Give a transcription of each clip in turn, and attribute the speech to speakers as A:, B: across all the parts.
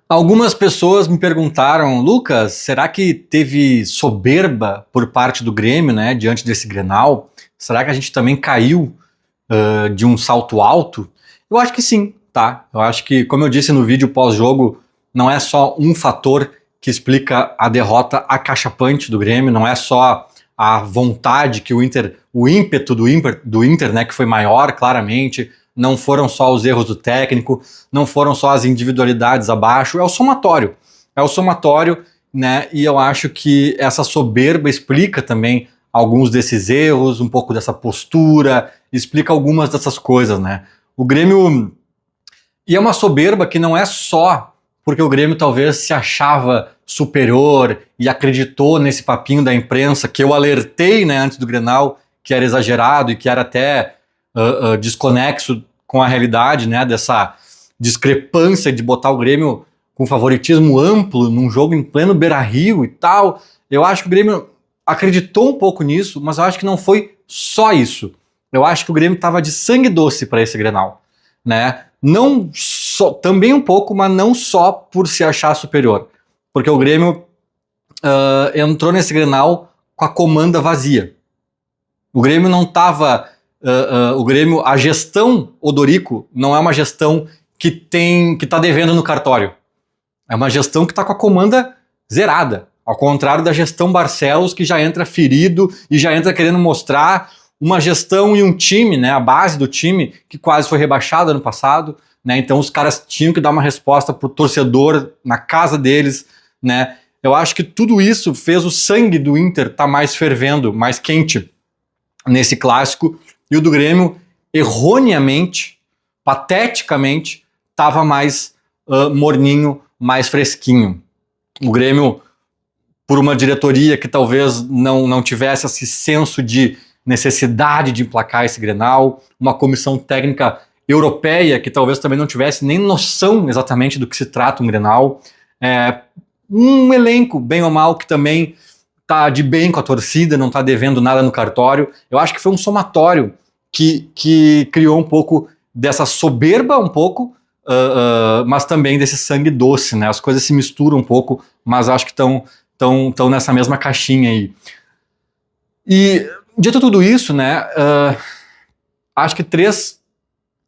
A: Algumas pessoas me perguntaram, Lucas, será que teve soberba por parte do Grêmio, né, diante desse Grenal? Será que a gente também caiu de um salto alto? Eu acho que sim, tá? Eu acho que, como eu disse no vídeo pós-jogo, não é só um fator que explica a derrota acachapante do Grêmio, não é só a vontade que o ímpeto do Inter, né, que foi maior, claramente, não foram só os erros do técnico, não foram só as individualidades abaixo, é o somatório, né, e eu acho que essa soberba explica também alguns desses erros, um pouco dessa postura, explica algumas dessas coisas, né. O Grêmio, e é uma soberba que não é só porque o Grêmio talvez se achava superior e acreditou nesse papinho da imprensa que eu alertei, né, antes do Grenal, que era exagerado e que era até desconexo com a realidade, né, dessa discrepância de botar o Grêmio com favoritismo amplo num jogo em pleno Beira-Rio e tal. Eu acho que o Grêmio acreditou um pouco nisso, mas eu acho que não foi só isso. Eu acho que o Grêmio estava de sangue doce para esse Grenal, né? Não só, também um pouco, mas não só por se achar superior, porque o Grêmio entrou nesse Grenal com a comanda vazia. O Grêmio não estava, a gestão Odorico não é uma gestão que está devendo no cartório. É uma gestão que está com a comanda zerada, ao contrário da gestão Barcelos, que já entra ferido e já entra querendo mostrar uma gestão e um time, né, a base do time, que quase foi rebaixada ano passado, né, então os caras tinham que dar uma resposta pro torcedor na casa deles, né. Eu acho que tudo isso fez o sangue do Inter estar mais fervendo, mais quente nesse clássico, e o do Grêmio, erroneamente, pateticamente, estava mais morninho, mais fresquinho. O Grêmio, por uma diretoria que talvez não tivesse esse senso de necessidade de emplacar esse Grenal, uma comissão técnica europeia que talvez também não tivesse nem noção exatamente do que se trata um Grenal, um elenco, bem ou mal, que também tá de bem com a torcida, não tá devendo nada no cartório. Eu acho que foi um somatório que criou um pouco dessa soberba, um pouco, mas também desse sangue doce, né? As coisas se misturam um pouco, mas acho que estão nessa mesma caixinha aí. E, dito tudo isso, né, acho que três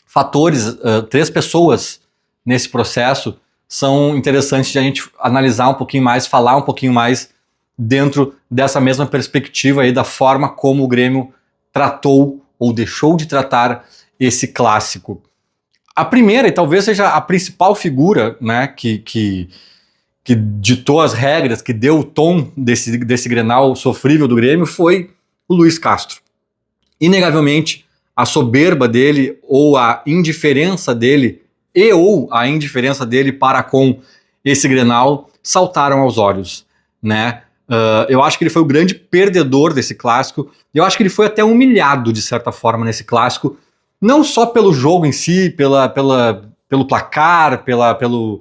A: fatores, três pessoas nesse processo são interessantes de a gente analisar um pouquinho mais, falar um pouquinho mais dentro dessa mesma perspectiva aí da forma como o Grêmio tratou ou deixou de tratar esse clássico. A primeira, e talvez seja a principal figura, né, que ditou as regras, que deu o tom desse Grenal sofrível do Grêmio, foi o Luiz Castro. Inegavelmente, a soberba dele ou a indiferença dele para com esse Grenal saltaram aos olhos, né? Eu acho que ele foi o grande perdedor desse clássico. Eu acho que ele foi até humilhado, de certa forma, nesse clássico, não só pelo jogo em si, pelo placar, pelo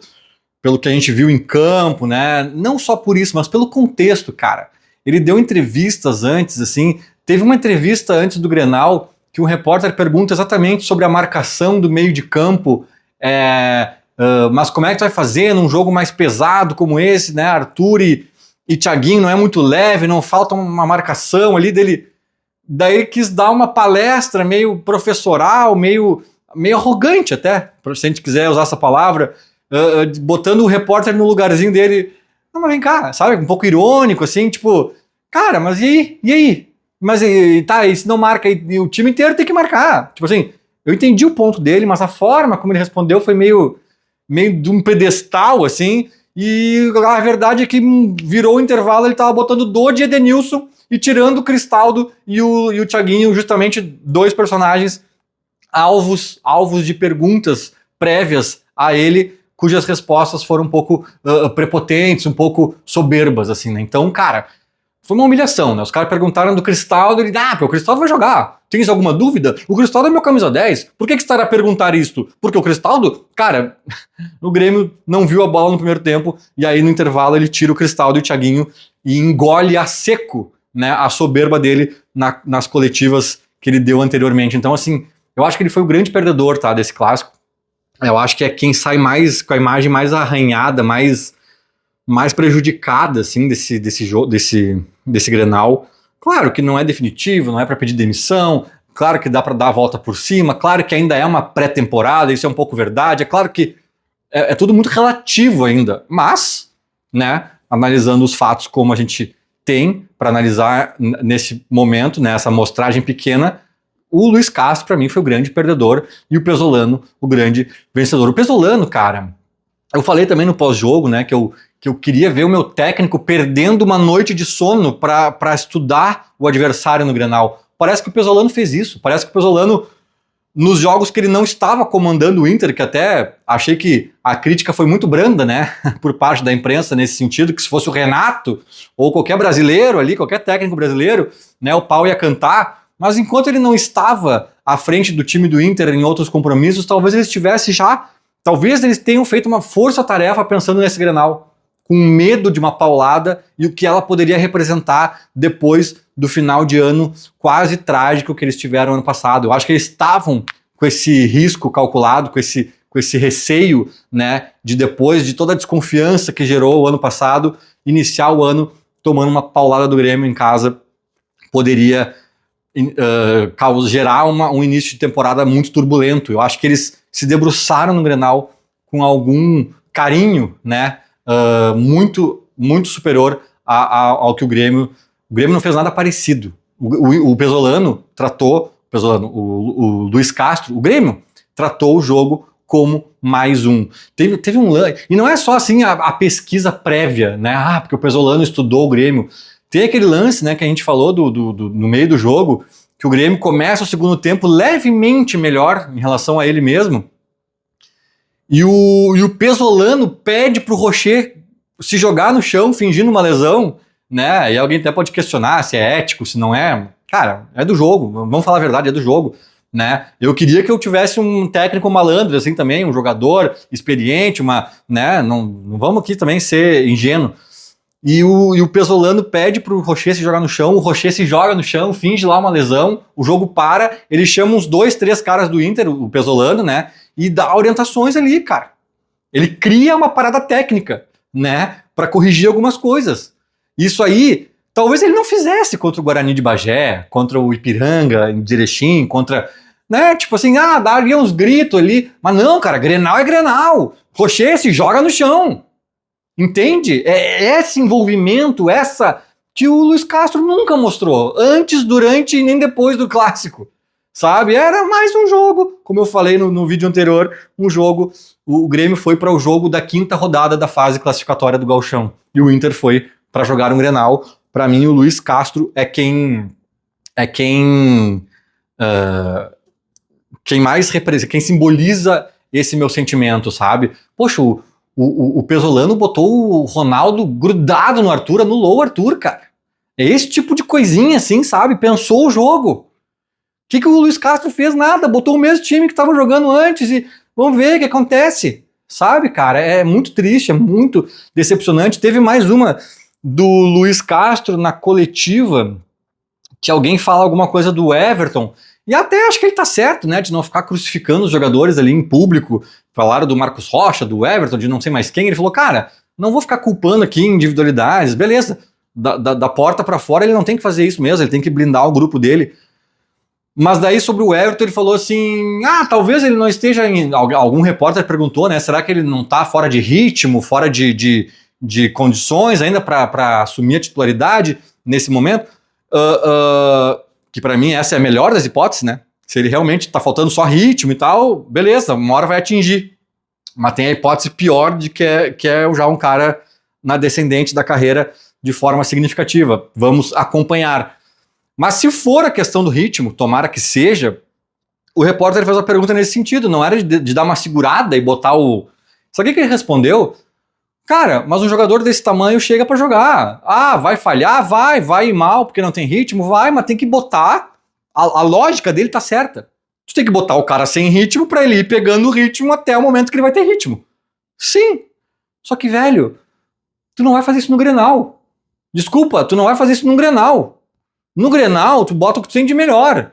A: que a gente viu em campo, né? Não só por isso, mas pelo contexto, cara. Ele deu entrevistas antes, assim. Teve uma entrevista antes do Grenal que um repórter pergunta exatamente sobre a marcação do meio de campo. Mas como é que tu vai fazer num jogo mais pesado como esse, né? Arthur e Thiaguinho não é muito leve, não falta uma marcação ali dele. Daí ele quis dar uma palestra meio professoral, meio arrogante até, se a gente quiser usar essa palavra, botando o repórter no lugarzinho dele. Não, mas vem cá, sabe? Um pouco irônico, assim, tipo, cara, mas e aí? E aí? Mas e se não marca, e o time inteiro tem que marcar. Tipo assim, eu entendi o ponto dele, mas a forma como ele respondeu foi meio de um pedestal, assim, e a verdade é que virou o intervalo, ele tava botando Dodi e Edenilson e tirando o Cristaldo e o Thiaguinho, justamente dois personagens alvos de perguntas prévias a ele, cujas respostas foram um pouco prepotentes, um pouco soberbas, assim, né? Então, cara, foi uma humilhação, né? Os caras perguntaram do Cristaldo, ele, o Cristaldo vai jogar. Tens alguma dúvida? O Cristaldo é meu camisa 10. Por que estará a perguntar isto? Porque o Cristaldo, cara, o Grêmio não viu a bola no primeiro tempo, e aí no intervalo ele tira o Cristaldo e o Thiaguinho e engole a seco, né, a soberba dele nas coletivas que ele deu anteriormente. Então, assim, eu acho que ele foi o grande perdedor, tá, desse clássico. Eu acho que é quem sai mais com a imagem mais arranhada, mais prejudicada assim desse jogo, desse Grenal. Claro que não é definitivo, não é para pedir demissão. Claro que dá para dar a volta por cima. Claro que ainda é uma pré-temporada, isso é um pouco verdade. É claro que é tudo muito relativo ainda, mas, né, analisando os fatos como a gente tem para analisar nesse momento, nessa amostragem pequena, o Luiz Castro, para mim, foi o grande perdedor e o Pesolano, o grande vencedor. O Pesolano, cara, eu falei também no pós-jogo, né, que eu queria ver o meu técnico perdendo uma noite de sono para estudar o adversário no Grenal. Parece que o Pesolano fez isso, parece que o Pesolano, nos jogos que ele não estava comandando o Inter, que até achei que a crítica foi muito branda, né, por parte da imprensa nesse sentido, que se fosse o Renato ou qualquer brasileiro ali, qualquer técnico brasileiro, né, o pau ia cantar, mas enquanto ele não estava à frente do time do Inter em outros compromissos, talvez eles tenham feito uma força-tarefa pensando nesse Grenal, com medo de uma paulada e o que ela poderia representar depois do final de ano quase trágico que eles tiveram ano passado. Eu acho que eles estavam com esse risco calculado, com esse receio, né, de depois de toda a desconfiança que gerou o ano passado, iniciar o ano tomando uma paulada do Grêmio em casa poderia gerar um início de temporada muito turbulento. Eu acho que eles se debruçaram no Grenal com algum carinho, né, muito, muito superior ao que o Grêmio não fez nada parecido. O Pesolano tratou, o Luiz Castro, o Grêmio tratou o jogo como mais um. Teve um lance, e não é só assim a pesquisa prévia, né? Porque o Pesolano estudou o Grêmio. Tem aquele lance, né, que a gente falou no meio do jogo, que o Grêmio começa o segundo tempo levemente melhor em relação a ele mesmo, e o Pesolano pede pro Rocher se jogar no chão fingindo uma lesão, né? E alguém até pode questionar se é ético, se não é. Cara, é do jogo, vamos falar a verdade, é do jogo, né? Eu queria que eu tivesse um técnico malandro assim também, um jogador experiente, né? Não vamos aqui também ser ingênuo. E o Pesolano pede pro Rocher se jogar no chão, o Rocher se joga no chão, finge lá uma lesão, o jogo para, ele chama uns 2, 3 caras do Inter, o Pesolano, né? E dá orientações ali, cara. Ele cria uma parada técnica, né? Pra corrigir algumas coisas. Isso aí, talvez ele não fizesse contra o Guarani de Bagé, contra o Ipiranga, em Erechim, contra, né? Tipo assim, dá ali uns gritos ali. Mas não, cara, Grenal é Grenal. Rocher se joga no chão. Entende? É esse envolvimento, que o Luiz Castro nunca mostrou. Antes, durante e nem depois do clássico. Sabe? Era mais um jogo. Como eu falei no vídeo anterior, um jogo. O Grêmio foi para o jogo da 5ª rodada da fase classificatória do Gauchão. E o Inter foi para jogar um Grenal. Para mim, o Luiz Castro é quem mais representa, quem simboliza esse meu sentimento, sabe? Poxa, o Pesolano botou o Ronaldo grudado no Arthur, anulou o Arthur, cara. É esse tipo de coisinha assim, sabe? Pensou o jogo. O que o Luiz Castro fez? Nada, botou o mesmo time que estava jogando antes e vamos ver o que acontece. Sabe, cara? É muito triste, é muito decepcionante. Teve mais uma do Luiz Castro na coletiva, que alguém fala alguma coisa do Everton, e até acho que ele tá certo, né, de não ficar crucificando os jogadores ali em público. Falaram do Marcos Rocha, do Everton, de não sei mais quem. Ele falou, cara, não vou ficar culpando aqui individualidades, beleza. Da porta para fora ele não tem que fazer isso mesmo, ele tem que blindar o grupo dele. Mas daí sobre o Everton ele falou assim, talvez ele não esteja algum repórter perguntou, né, será que ele não tá fora de ritmo, fora de condições ainda para assumir a titularidade nesse momento? Que para mim essa é a melhor das hipóteses, né? Se ele realmente tá faltando só ritmo e tal, beleza, uma hora vai atingir. Mas tem a hipótese pior de que é já um cara na descendente da carreira de forma significativa. Vamos acompanhar. Mas se for a questão do ritmo, tomara que seja, o repórter fez uma pergunta nesse sentido, não era de dar uma segurada e botar o... Sabe o que ele respondeu? Cara, mas um jogador desse tamanho chega pra jogar. Vai falhar? Vai ir mal porque não tem ritmo? Vai, mas tem que botar. A lógica dele tá certa. Tu tem que botar o cara sem ritmo pra ele ir pegando o ritmo até o momento que ele vai ter ritmo. Sim. Só que, velho, tu não vai fazer isso no Grenal. Desculpa, tu não vai fazer isso no Grenal. No Grenal, tu bota o que tu tem de melhor.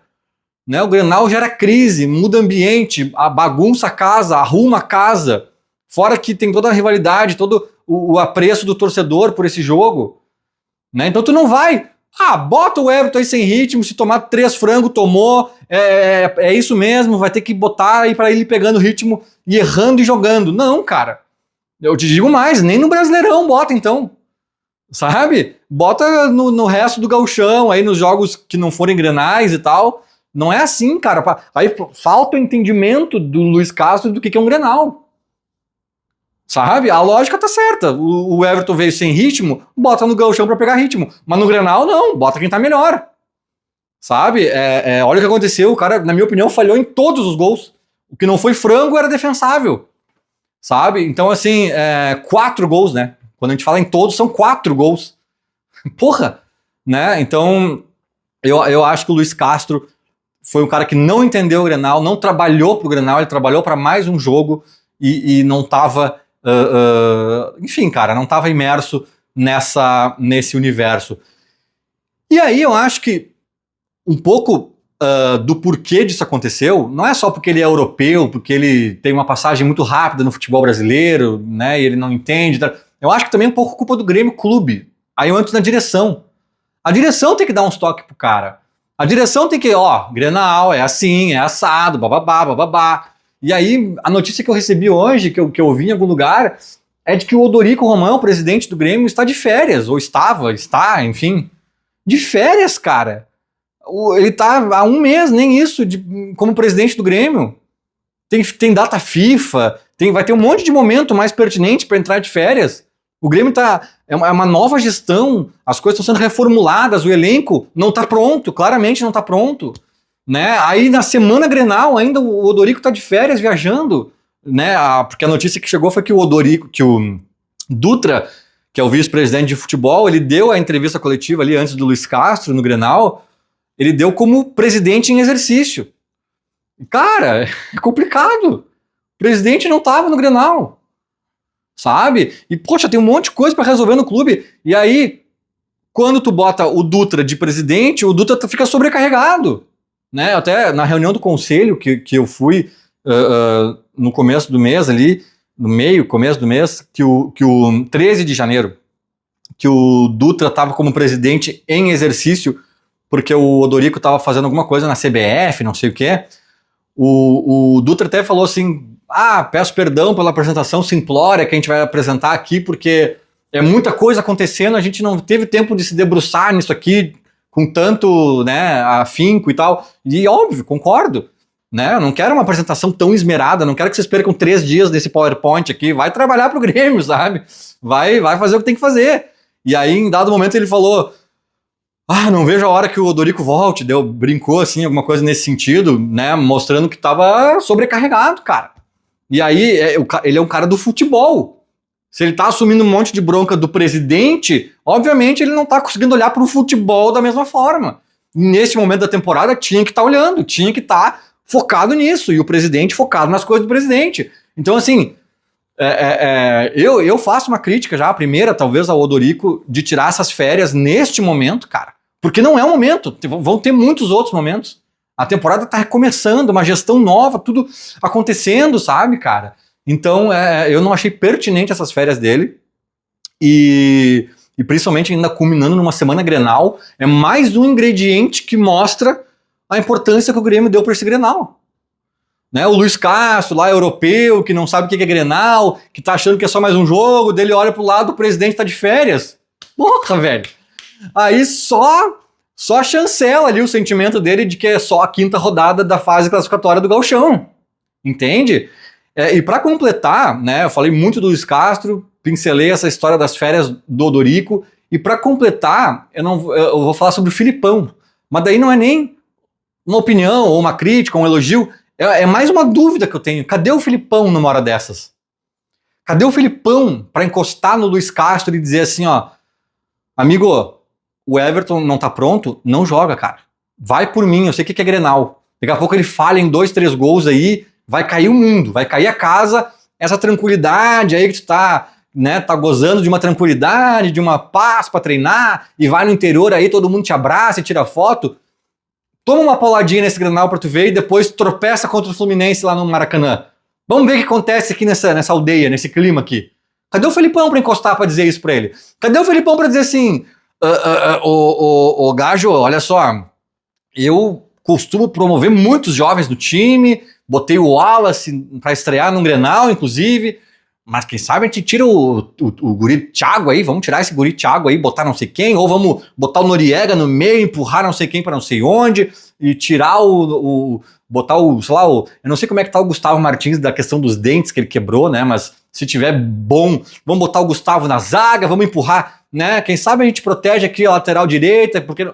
A: né? O Grenal gera crise, muda ambiente, bagunça a casa, arruma a casa. Fora que tem toda a rivalidade, todo o apreço do torcedor por esse jogo, né? Então tu não vai... bota o Everton aí sem ritmo, se tomar 3 frangos, tomou, é isso mesmo, vai ter que botar aí pra ele pegando ritmo e errando e jogando. Não, cara. Eu te digo mais, nem no Brasileirão bota então. Sabe? Bota no resto do gauchão, aí nos jogos que não forem grenais e tal. Não é assim, cara. Aí falta o entendimento do Luiz Castro do que é um Grenal. Sabe? A lógica tá certa. O Everton veio sem ritmo, bota no gauchão pra pegar ritmo. Mas no Grenal, não. Bota quem tá melhor. Sabe? Olha o que aconteceu. O cara, na minha opinião, falhou em todos os gols. O que não foi frango era defensável. Sabe? Então, assim, 4 gols, né? Quando a gente fala em todos, são 4 gols. Porra! Né? Então, eu acho que o Luiz Castro foi um cara que não entendeu o Grenal, não trabalhou pro Grenal, ele trabalhou para mais um jogo e não tava... enfim, cara, não tava imerso nesse universo. E aí eu acho que um pouco do porquê disso aconteceu, não é só porque ele é europeu, porque ele tem uma passagem muito rápida no futebol brasileiro, né, e ele não entende. Eu acho que também é um pouco culpa do Grêmio Clube. Aí eu entro na direção. A direção tem que dar uns toques pro cara. A direção tem que, Grenal, é assim, é assado, bababá, bababá. E aí, a notícia que eu recebi hoje, que eu vi em algum lugar, é de que o Odorico Romão, presidente do Grêmio, está de férias, ou está, enfim, de férias, cara. Ele tá há 1 mês, nem isso, como presidente do Grêmio. Tem data FIFA, vai ter um monte de momento mais pertinente para entrar de férias. O Grêmio é uma nova gestão, as coisas estão sendo reformuladas, o elenco não está pronto, claramente não está pronto. Né? Aí na semana Grenal ainda o Odorico tá de férias viajando, né? Porque a notícia que chegou foi que o Dutra, que é o vice-presidente de futebol, ele deu a entrevista coletiva ali antes do Luiz Castro no Grenal, ele deu como presidente em exercício. Cara, é complicado. O presidente não tava no Grenal, sabe? E poxa, tem um monte de coisa para resolver no clube. E aí, quando tu bota o Dutra de presidente, o Dutra fica sobrecarregado. Né, até na reunião do conselho que eu fui no começo do mês ali, começo do mês, que o 13 de janeiro, que o Dutra estava como presidente em exercício, porque o Odorico estava fazendo alguma coisa na CBF, não sei o que, o Dutra até falou assim, peço perdão pela apresentação simplória que a gente vai apresentar aqui, porque é muita coisa acontecendo, a gente não teve tempo de se debruçar nisso aqui, com tanto, né, afinco e tal. E óbvio, concordo. Né? Eu não quero uma apresentação tão esmerada, não quero que vocês percam 3 dias desse PowerPoint aqui. Vai trabalhar pro Grêmio, sabe? Vai fazer o que tem que fazer. E aí, em dado momento, ele falou: não vejo a hora que o Odorico volte. Brincou, assim, alguma coisa nesse sentido, né? Mostrando que tava sobrecarregado, cara. E aí, ele é um cara do futebol. Se ele tá assumindo um monte de bronca do presidente, obviamente ele não tá conseguindo olhar para o futebol da mesma forma. Nesse momento da temporada tinha que estar olhando, tinha que estar focado nisso, e o presidente focado nas coisas do presidente. Então, assim, eu faço uma crítica já, a primeira, talvez, ao Odorico, de tirar essas férias neste momento, cara. Porque não é o momento, vão ter muitos outros momentos. A temporada tá recomeçando, uma gestão nova, tudo acontecendo, sabe, cara? Então, eu não achei pertinente essas férias dele, e principalmente ainda culminando numa semana Grenal, é mais um ingrediente que mostra a importância que o Grêmio deu para esse Grenal. Né? O Luiz Castro, lá europeu, que não sabe o que é Grenal, que tá achando que é só mais um jogo, dele olha pro lado, o presidente tá de férias. Porra, velho! Aí só chancela ali o sentimento dele de que é só a 5ª rodada da fase classificatória do Gauchão. Entende? E para completar, né, eu falei muito do Luiz Castro, pincelei essa história das férias do Odorico, e para completar, eu vou falar sobre o Filipão, mas daí não é nem uma opinião, ou uma crítica, ou um elogio, é mais uma dúvida que eu tenho. Cadê o Filipão numa hora dessas? Cadê o Filipão para encostar no Luiz Castro e dizer assim, amigo, o Everton não tá pronto, não joga, cara. Vai por mim, eu sei o que é Grenal. Daqui a pouco ele falha em 2, 3 gols aí, vai cair o mundo, vai cair a casa, essa tranquilidade aí que tu tá, né, tá gozando de uma tranquilidade, de uma paz pra treinar, e vai no interior aí, todo mundo te abraça e tira foto. Toma uma pauladinha nesse Grenal pra tu ver e depois tropeça contra o Fluminense lá no Maracanã. Vamos ver o que acontece aqui nessa aldeia, nesse clima aqui. Cadê o Felipão pra encostar pra dizer isso pra ele? Cadê o Felipão pra dizer assim, ô Gajo, olha só, eu costumo promover muitos jovens no time, botei o Wallace pra estrear num Grenal, inclusive, mas quem sabe a gente tira o guri Thiago aí, vamos tirar esse guri Thiago aí, botar não sei quem, ou vamos botar o Noriega no meio, empurrar não sei quem pra não sei onde, e tirar botar sei lá, eu não sei como é que tá o Gustavo Martins da questão dos dentes que ele quebrou, né, mas se tiver bom, vamos botar o Gustavo na zaga, vamos empurrar, né, quem sabe a gente protege aqui a lateral direita, porque...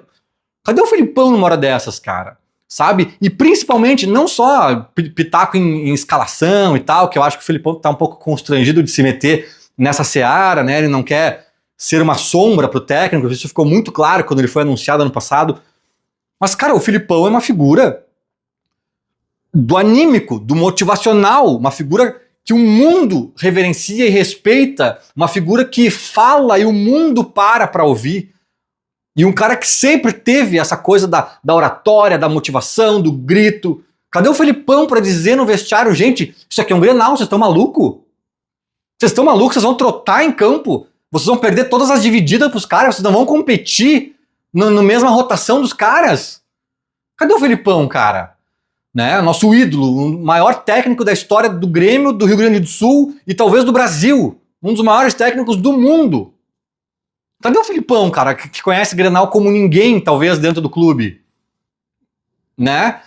A: Cadê o Felipão numa hora dessas, cara? Sabe? E principalmente, não só pitaco em escalação e tal, que eu acho que o Felipão tá um pouco constrangido de se meter nessa seara, né? Ele não quer ser uma sombra pro técnico, isso ficou muito claro quando ele foi anunciado ano passado. Mas, cara, o Felipão é uma figura do anímico, do motivacional, uma figura que o mundo reverencia e respeita, uma figura que fala e o mundo para ouvir. E um cara que sempre teve essa coisa da oratória, da motivação, do grito. Cadê o Felipão pra dizer no vestiário, gente, isso aqui é um Grenal, vocês estão malucos? Vocês estão malucos? Vocês vão trotar em campo? Vocês vão perder todas as divididas pros caras? Vocês não vão competir na mesma rotação dos caras? Cadê o Felipão, cara? Né? Nosso ídolo, o maior técnico da história do Grêmio, do Rio Grande do Sul e talvez do Brasil. Um dos maiores técnicos do mundo. Cadê o Felipão, cara, que conhece Grenal como ninguém, talvez, dentro do clube? Né?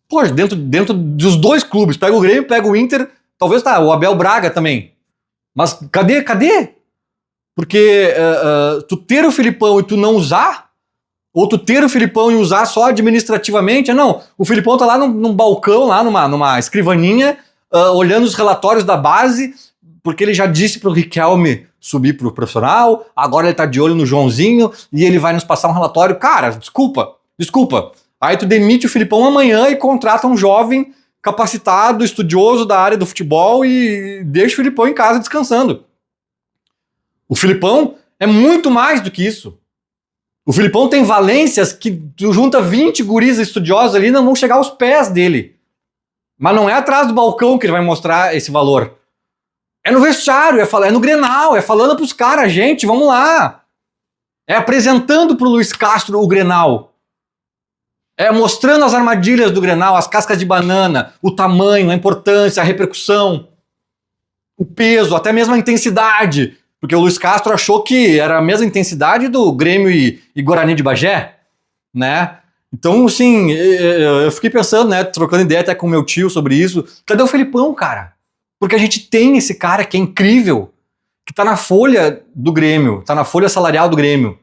A: Pô, dentro dos dois clubes, pega o Grêmio, pega o Inter, talvez tá, o Abel Braga também. Mas cadê? Porque tu ter o Felipão e tu não usar, ou tu ter o Felipão e usar só administrativamente, não, o Felipão tá lá num balcão, lá numa escrivaninha, olhando os relatórios da base, porque ele já disse pro Riquelme subir pro profissional, agora ele tá de olho no Joãozinho e ele vai nos passar um relatório. Cara, desculpa. Aí tu demite o Felipão amanhã e contrata um jovem capacitado, estudioso da área do futebol e deixa o Felipão em casa descansando. O Felipão é muito mais do que isso. O Felipão tem valências que tu junta 20 guris estudiosos ali e não vão chegar aos pés dele. Mas não é atrás do balcão que ele vai mostrar esse valor. É no vestiário, é no Grenal, é falando pros caras, gente, vamos lá. É apresentando pro Luiz Castro o Grenal. É mostrando as armadilhas do Grenal, as cascas de banana, o tamanho, a importância, a repercussão, o peso, até mesmo a intensidade. Porque o Luiz Castro achou que era a mesma intensidade do Grêmio e Guarani de Bagé, né? Então, assim, eu fiquei pensando, né, trocando ideia até com meu tio sobre isso. Cadê o Felipão, cara? Porque a gente tem esse cara que é incrível, que tá na folha do Grêmio, tá na folha salarial do Grêmio.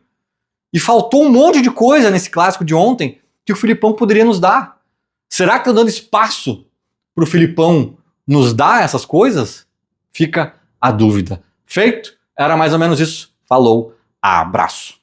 A: E faltou um monte de coisa nesse clássico de ontem que o Felipão poderia nos dar. Será que tá dando espaço pro Felipão nos dar essas coisas? Fica a dúvida. Feito? Era mais ou menos isso. Falou, abraço.